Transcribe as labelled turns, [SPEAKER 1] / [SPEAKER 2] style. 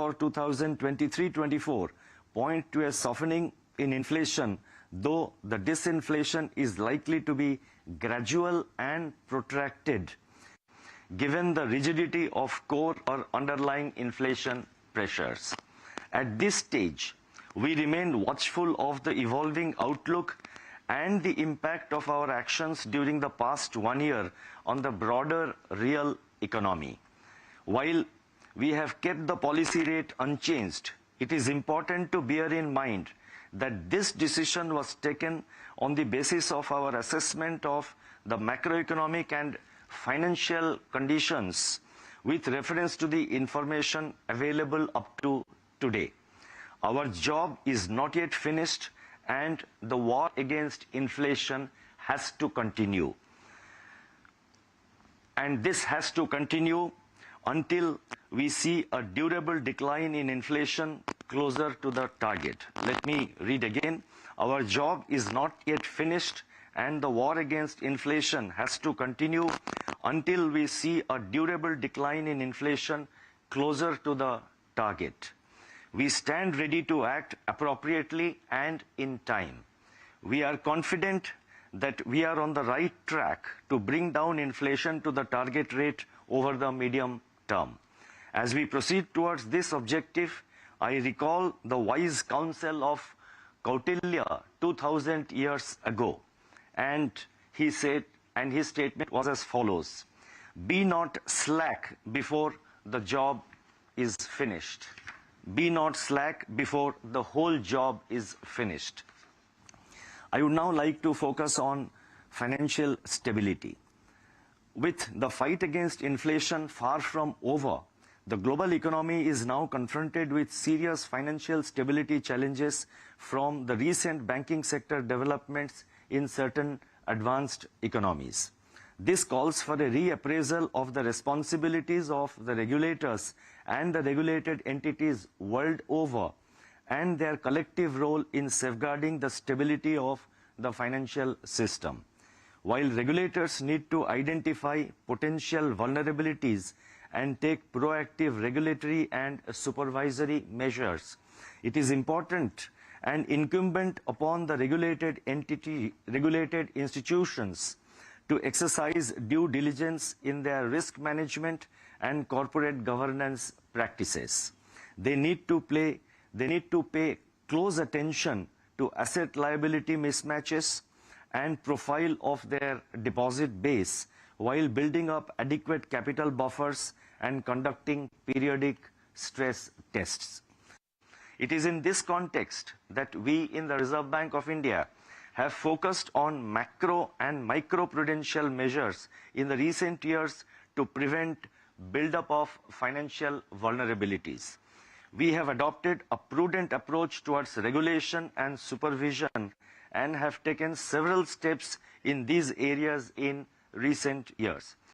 [SPEAKER 1] for 2023-24 point to a softening in inflation, though the disinflation is likely to be gradual and protracted, given the rigidity of core or underlying inflation pressures. At this stage, we remain watchful of the evolving outlook and the impact of our actions during the past 1 year on the broader real economy. While we have kept the policy rate unchanged, it is important to bear in mind that this decision was taken on the basis of our assessment of the macroeconomic and financial conditions with reference to the information available up to today. Our job is not yet finished, and the war against inflation has to continue. And this has to continue until we see a durable decline in inflation closer to the target. Let me read again. Our job is not yet finished, and the war against inflation has to continue until we see a durable decline in inflation closer to the target. We stand ready to act appropriately and in time. We are confident that we are on the right track to bring down inflation to the target rate over the medium term. As we proceed towards this objective, I recall the wise counsel of Kautilya 2000 years ago, and he said, and his statement was as follows: "Be not slack before the job is finished. Be not slack before the whole job is finished." I would now like to focus on financial stability. With the fight against inflation far from over, the global economy is now confronted with serious financial stability challenges from the recent banking sector developments in certain advanced economies. This calls for a reappraisal of the responsibilities of the regulators and the regulated entities world over, and their collective role in safeguarding the stability of the financial system. While regulators need to identify potential vulnerabilities and take proactive regulatory and supervisory measures, it is important and incumbent upon the regulated institutions to exercise due diligence in their risk management and corporate governance practices. They need to pay close attention to asset liability mismatches and profile of their deposit base while building up adequate capital buffers and conducting periodic stress tests. It is in this context that we in the Reserve Bank of India have focused on macro and microprudential measures in the recent years to prevent buildup of financial vulnerabilities. We have adopted a prudent approach towards regulation and supervision and have taken several steps in these areas in recent years.